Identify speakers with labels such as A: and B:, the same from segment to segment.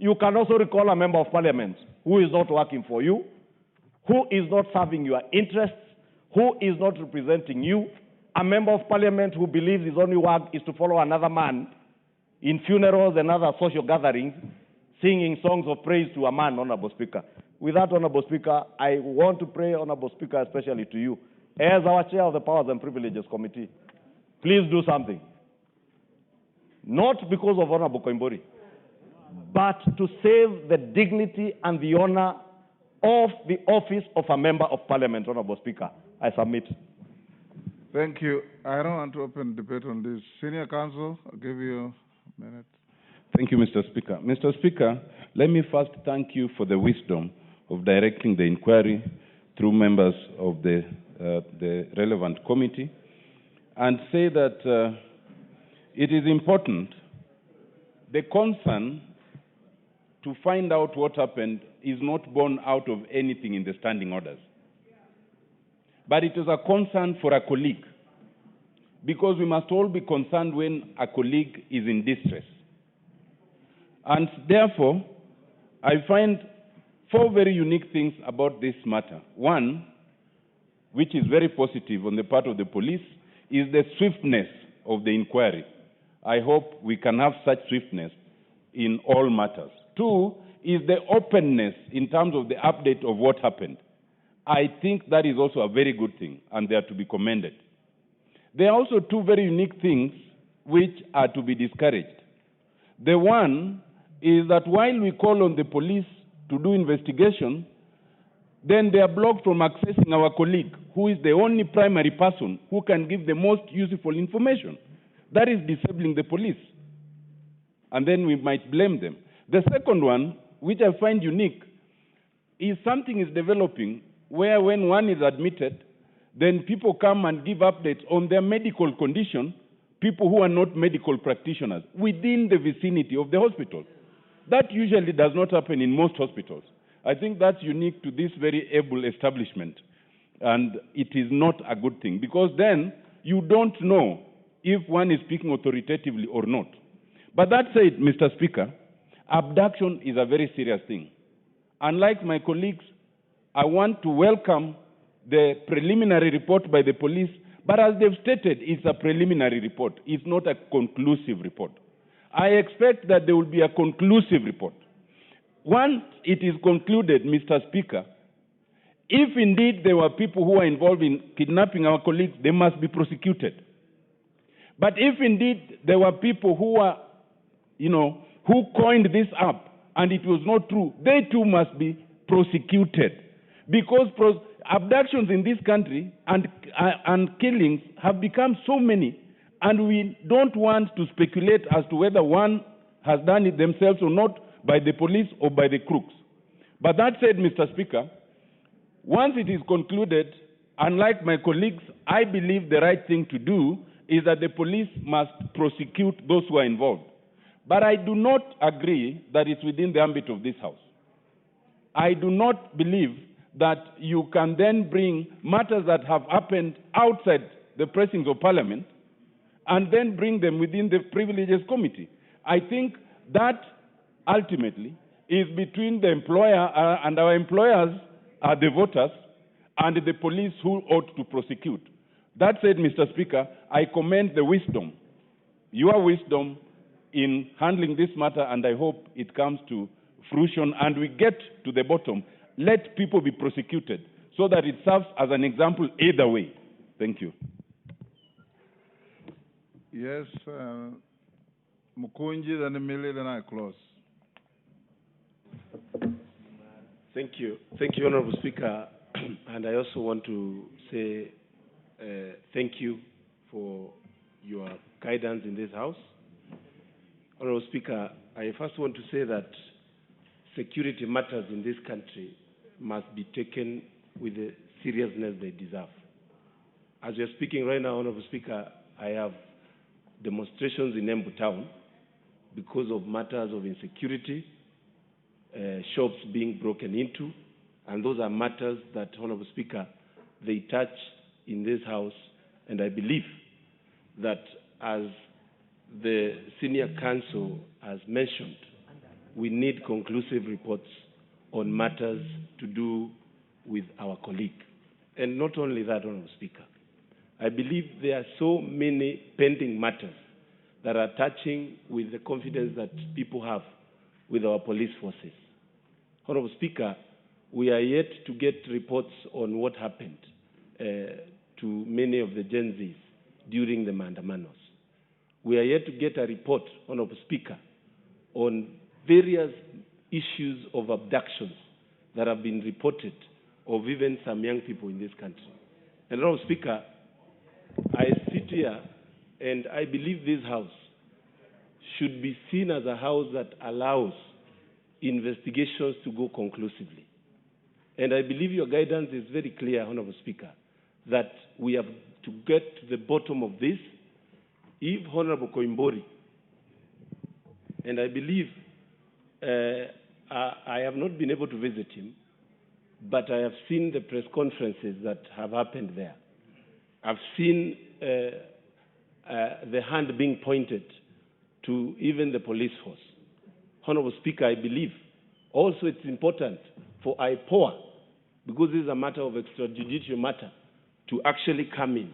A: You can also recall a member of parliament who is not working for you, who is not serving your interests, who is not representing you, a member of parliament who believes his only work is to follow another man in funerals and other social gatherings, singing songs of praise to a man, Honorable Speaker. With that, Honorable Speaker, I want to pray, Honorable Speaker, especially to you, as our chair of the Powers and Privileges Committee, please do something. Not because of Honorable Koimburi, but to save the dignity and the honor of the office of a member of parliament, Honorable Speaker. I submit.
B: Thank you. I don't want to open debate on this. Senior counsel, I'll give you a minute.
C: Thank you, Mr. Speaker. Mr. Speaker, let me first thank you for the wisdom of directing the inquiry through members of the relevant committee, and say that it is important. The concern to find out what happened is not born out of anything in the standing orders. But it is a concern for a colleague, because we must all be concerned when a colleague is in distress. And therefore, I find 4 very unique things about this matter. One, which is very positive on the part of the police, is the swiftness of the inquiry. I hope we can have such swiftness in all matters. 2 is the openness in terms of the update of what happened. I think that is also a very good thing, and they are to be commended. There are also 2 very unique things which are to be discouraged. The one is that while we call on the police to do investigation, then they are blocked from accessing our colleague, who is the only primary person who can give the most useful information. That is disabling the police. And then we might blame them. The second one, which I find unique, is something is developing where when one is admitted, then people come and give updates on their medical condition, people who are not medical practitioners, within the vicinity of the hospital. That usually does not happen in most hospitals. I think that's unique to this very able establishment. And it is not a good thing, because then you don't know if one is speaking authoritatively or not. But that said, Mr. Speaker, abduction is a very serious thing. Unlike my colleagues, I want to welcome the preliminary report by the police, but as they've stated, it's a preliminary report. It's not a conclusive report. I expect that there will be a conclusive report. Once it is concluded, Mr. Speaker, if indeed there were people who are involved in kidnapping our colleagues, they must be prosecuted. But if indeed there were people who are, who coined this up and it was not true, they too must be prosecuted. Because abductions in this country and killings have become so many, and we don't want to speculate as to whether one has done it themselves or not, by the police or by the crooks. But that said, Mr. Speaker, once it is concluded, unlike my colleagues, I believe the right thing to do is that the police must prosecute those who are involved. But I do not agree that it's within the ambit of this House. I do not believe that you can then bring matters that have happened outside the precincts of Parliament and then bring them within the Privileges Committee. I think that ultimately is between the employer and our employers are the voters and the police who ought to prosecute. That said, Mr. Speaker, I commend the wisdom, your wisdom in handling this matter, and I hope it comes to fruition and we get to the bottom. Let people be prosecuted so that it serves as an example either way. Thank you.
B: Yes, Mukunji, then Emily, then I close.
D: Thank you. Thank you, Honorable Speaker. And I also want to say thank you for your guidance in this House. Honorable Speaker, I first want to say that security matters in this country must be taken with the seriousness they deserve. As we are speaking right now, Honorable Speaker, I have demonstrations in Embu town because of matters of insecurity, shops being broken into, and those are matters that, Honorable Speaker, they touch in this House, and I believe that as the senior counsel has mentioned, we need conclusive reports on matters to do with our colleague. And not only that, Honorable Speaker, I believe there are so many pending matters that are touching with the confidence that people have with our police forces. Honorable Speaker, we are yet to get reports on what happened to many of the Gen Zs during the Maandamanos. We are yet to get a report, Honorable Speaker, on various issues of abductions that have been reported of even some young people in this country. And Honorable Speaker, I sit here and I believe this House should be seen as a House that allows investigations to go conclusively. And I believe your guidance is very clear, Honorable Speaker, that we have to get to the bottom of this. If Honorable Koimburi, and I believe I have not been able to visit him, but I have seen the press conferences that have happened there. I've seen the hand being pointed to even the police force. Honorable Speaker, I believe also it's important for IPOA, because this is a matter of extrajudicial matter, to actually come in.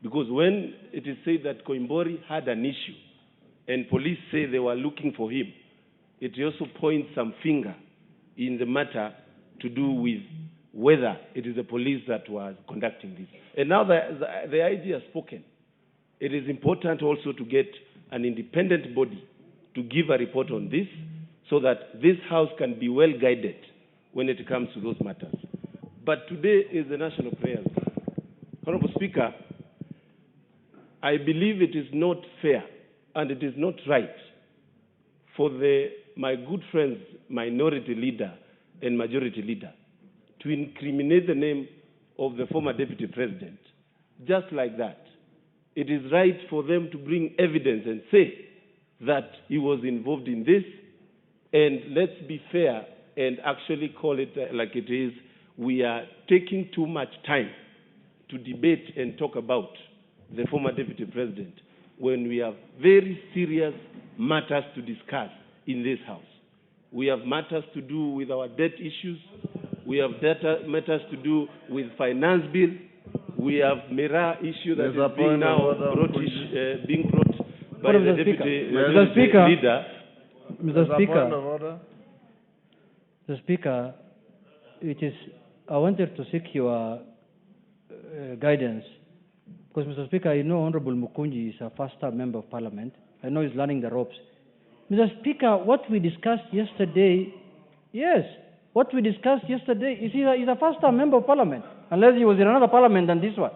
D: Because when it is said that Koimburi had an issue and police say they were looking for him, it also points some finger in the matter to do with whether it is the police that was conducting this. And now the IG has spoken. It is important also to get an independent body to give a report on this so that this House can be well guided when it comes to those matters. But today is the National Prayers Day. Honorable Speaker, I believe it is not fair and it is not right for my good friends, minority leader and majority leader, to incriminate the name of the former deputy president just like that. It is right for them to bring evidence and say that he was involved in this, and let's be fair and actually call it like it is. We are taking too much time to debate and talk about the former deputy president when we have very serious matters to discuss in this House. We have matters to do with our debt issues. We have matters to do with finance bill. We have Mira issue that is being now being brought by the deputy leader.
E: Mr. Speaker, Mr. Speaker, I wanted to seek your guidance, because, Mr. Speaker, I know Honorable Mukunji is a first-time member of Parliament. I know he's learning the ropes. Mr. Speaker, what we discussed yesterday, what we discussed yesterday is he's a first-time member of Parliament, unless he was in another Parliament than this one,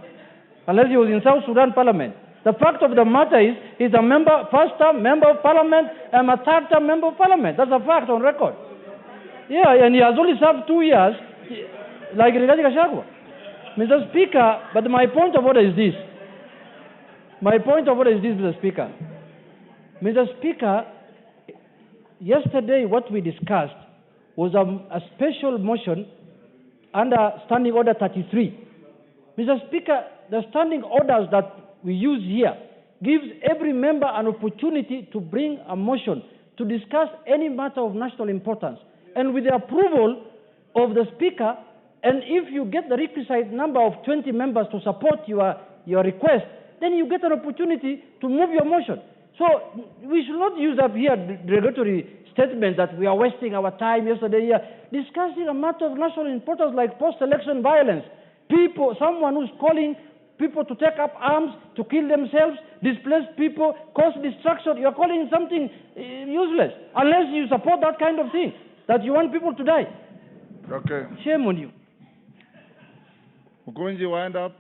E: unless he was in South Sudan Parliament. The fact of the matter is he's a first-time member of Parliament and a third-time member of Parliament. That's a fact on record. Yeah, and he has only served 2 years, like Rigathi Gachagua. Mr. Speaker, but my point of order is this. Mr. Speaker. Mr. Speaker, yesterday what we discussed was a special motion under Standing Order 33. Mr. Speaker, the standing orders that we use here gives every member an opportunity to bring a motion to discuss any matter of national importance. And with the approval of the Speaker, and if you get the requisite number of 20 members to support your request, then you get an opportunity to move your motion. So we should not use up here derogatory statements that we are wasting our time yesterday here discussing a matter of national importance like post-election violence. Someone who's calling people to take up arms, to kill themselves, displace people, cause destruction. You're calling it something useless, unless you support that kind of thing, that you want people to die.
B: Okay.
E: Shame on you.
B: Mukunji, wind up.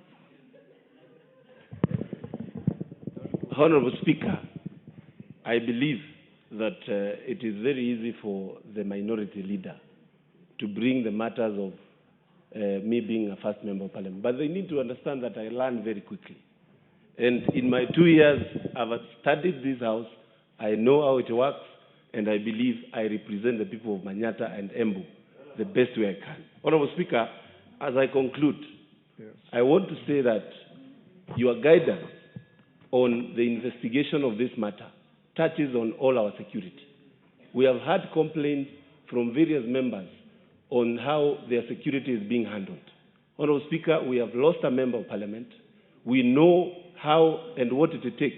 D: Honorable Speaker, I believe that it is very easy for the minority leader to bring the matters of me being a first member of Parliament. But they need to understand that I learn very quickly. And in my 2 years, I've studied this House. I know how it works, and I believe I represent the people of Manyata and Embu the best way I can. Honorable Speaker, as I conclude, I want to say that your guidance on the investigation of this matter touches on all our security. we have had complaints from various members on how their security is being handled. Honorable Speaker, we have lost a member of parliament. We know how and what it takes,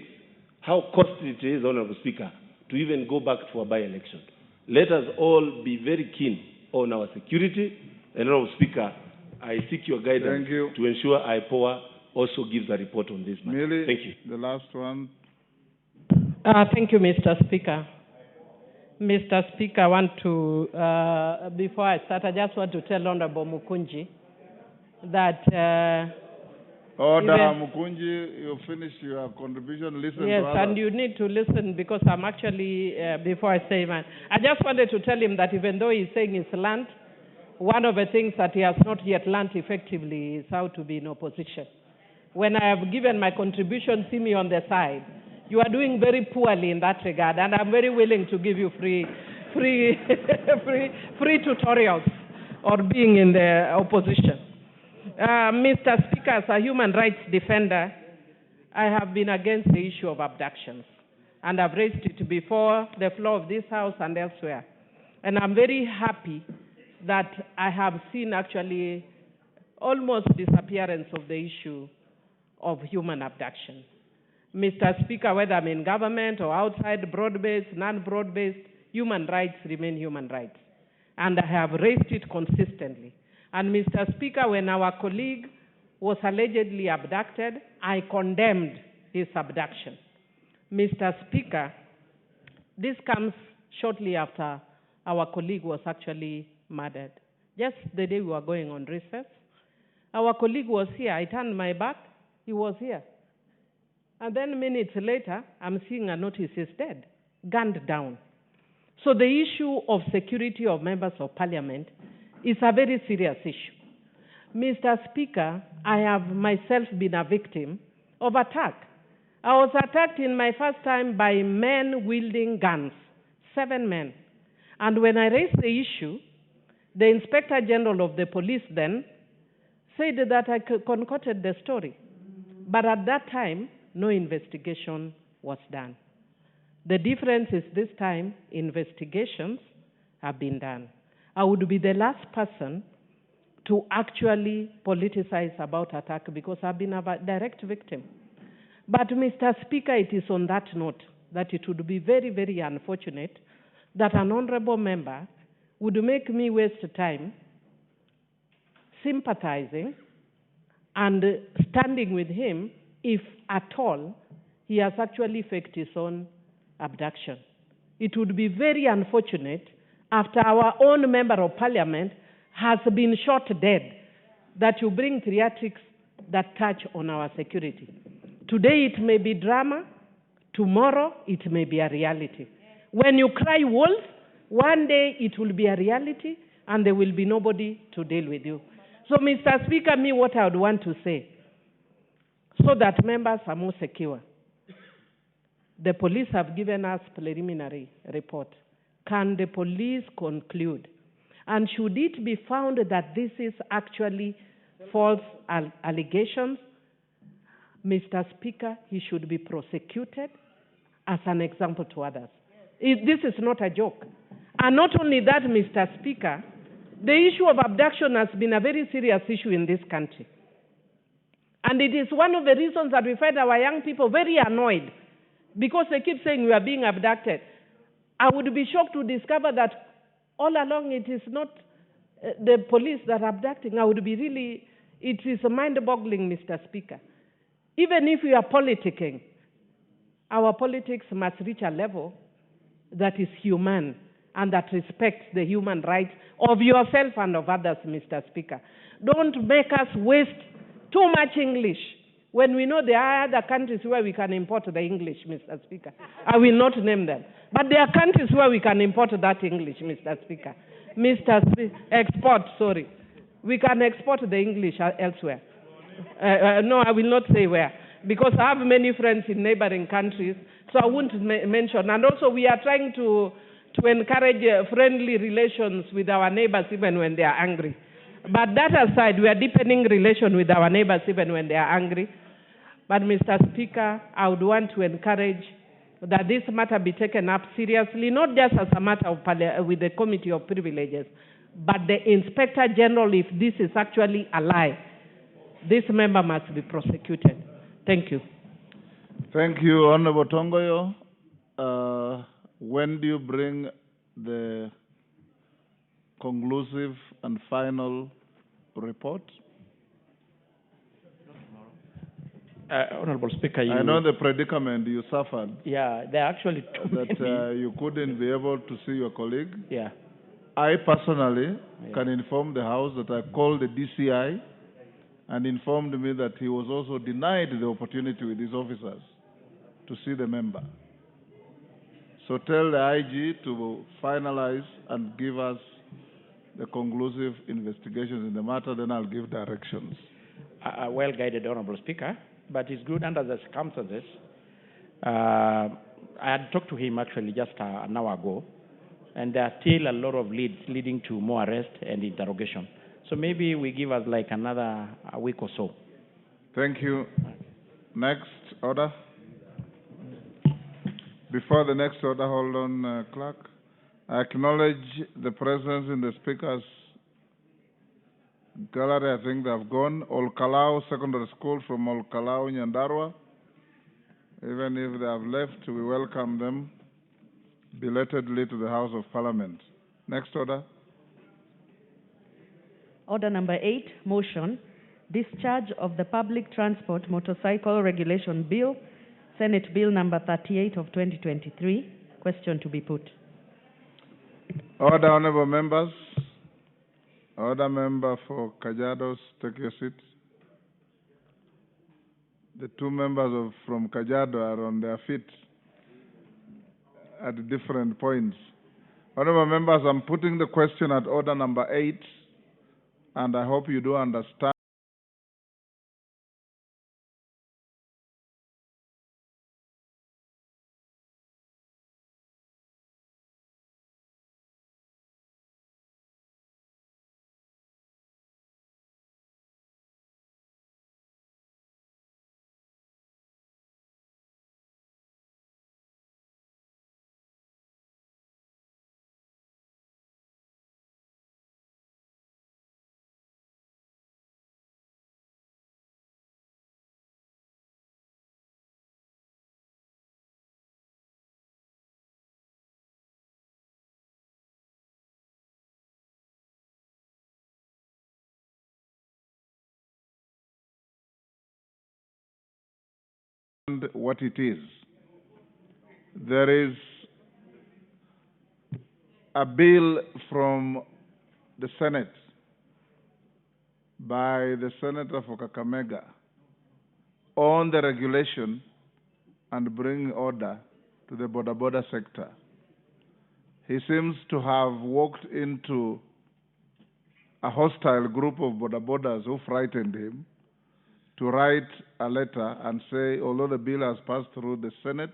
D: how costly it is, Honorable Speaker, to even go back for a by-election. Let us all be very keen on our security. And Honorable Speaker, I seek your guidance to ensure IPOA also gives a report on this matter.
B: Merely
D: Thank you.
B: the last one.
F: Thank you, Mr. Speaker. Mr. Speaker, I want to, before I start, I just want to tell Honorable Mukunji that...
B: Order, Mukunji, you finished your contribution. Listen
F: yes,
B: to others.
F: and you need to listen because I'm actually, before I say mine, I just wanted to tell him that even though he's saying he's learned, one of the things that he has not yet learned effectively is how to be in opposition. When I have given my contribution, see me on the side. You are doing very poorly in that regard, and I'm very willing to give you free tutorials on being in the opposition. Mr. Speaker, as a human rights defender, I have been against the issue of abductions, and I've raised it before the floor of this House and elsewhere. And I'm very happy that I have seen actually almost disappearance of the issue of human abduction. Mr. Speaker, whether I'm in government or outside, broad-based, non-broad-based, human rights remain human rights. And I have raised it consistently. And Mr. Speaker, when our colleague was allegedly abducted, I condemned his abduction. Mr. Speaker, this comes shortly after our colleague was actually murdered. Just the day we were going on recess, our colleague was here. I turned my back, he was here. And then minutes later, I'm seeing a notice he's dead, gunned down. So the issue of security of members of parliament is a very serious issue. Mr. Speaker, I have myself been a victim of attack. I was attacked in my first time by men wielding guns, 7 men. And when I raised the issue, the Inspector General of the police then said that I concocted the story. But at that time, no investigation was done. The difference is this time, investigations have been done. I would be the last person to actually politicize about attack because I've been a direct victim. But Mr. Speaker, it is on that note that it would be very, very unfortunate that an honorable member would make me waste time sympathizing and standing with him if at all he has actually faked his own abduction. It would be very unfortunate after our own member of parliament has been shot dead that you bring theatrics that touch on our security. Today it may be drama, tomorrow it may be a reality. When you cry wolf, one day it will be a reality and there will be nobody to deal with you. So Mr. Speaker, what I would want to say, so that members are more secure. The police have given us preliminary report. Can the police conclude? And should it be found that this is actually false allegations, Mr. Speaker, he should be prosecuted as an example to others. This is not a joke. And not only that, Mr. Speaker, the issue of abduction has been a very serious issue in this country. And it is one of the reasons that we find our young people very annoyed because they keep saying we are being abducted. I would be shocked to discover that all along it is not the police that are abducting. It is mind-boggling, Mr. Speaker. Even if we are politicking, our politics must reach a level that is human and that respects the human rights of yourself and of others, Mr. Speaker. Don't make us waste too much English when we know there are other countries where we can import the English, Mr. Speaker. I will not name them. But there are countries where we can import that English, Mr. Speaker. We can export the English elsewhere. No, I will not say where, because I have many friends in neighboring countries, so I won't mention. And also we are trying to encourage friendly relations with our neighbors even when they are angry. But that aside, we are deepening relations with our neighbors even when they are angry. But Mr. Speaker, I would want to encourage that this matter be taken up seriously, not just as a matter of with the Committee of Privileges, but the Inspector General, if this is actually a lie, this member must be prosecuted. Thank you.
B: Thank you, Honorable Tongoyo. When do you bring the conclusive and final report?
G: Honorable Speaker,
B: I know the predicament you suffered.
G: Yeah, there are actually too
B: that you couldn't be able to see your colleague.
G: Yeah.
B: I personally can inform the House that I called the DCI and informed me that he was also denied the opportunity with his officers to see the member. So tell the IG to finalize and give us the conclusive investigations in the matter, then I'll give directions.
G: Well guided, Honorable Speaker, but it's good under the circumstances. I had talked to him actually just an hour ago, and there are still a lot of leads leading to more arrest and interrogation. So maybe we give us like another week or so.
B: Thank you. Next order. Before the next order, hold on, Clerk. I acknowledge the presence in the Speaker's gallery. I think they have gone. Olkalau Secondary School from Olkalau, Nyandarua. Even if they have left, we welcome them belatedly to the House of Parliament. Next order.
H: Order number 8, motion, discharge of the Public Transport Motorcycle Regulation Bill, Senate Bill number 38 of 2023. Question to be put.
B: Order, honorable members. Order member for Kajiado, take your seat. The two members from Kajiado are on their feet at different points. Honorable members, I'm putting the question at order number 8, and I hope you do understand. What it is. There is a bill from the Senate by the Senator for Kakamega on the regulation and bringing order to the border sector. He seems to have walked into a hostile group of borders who frightened him to write a letter and say, although the bill has passed through the Senate,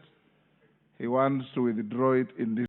B: he wants to withdraw it in this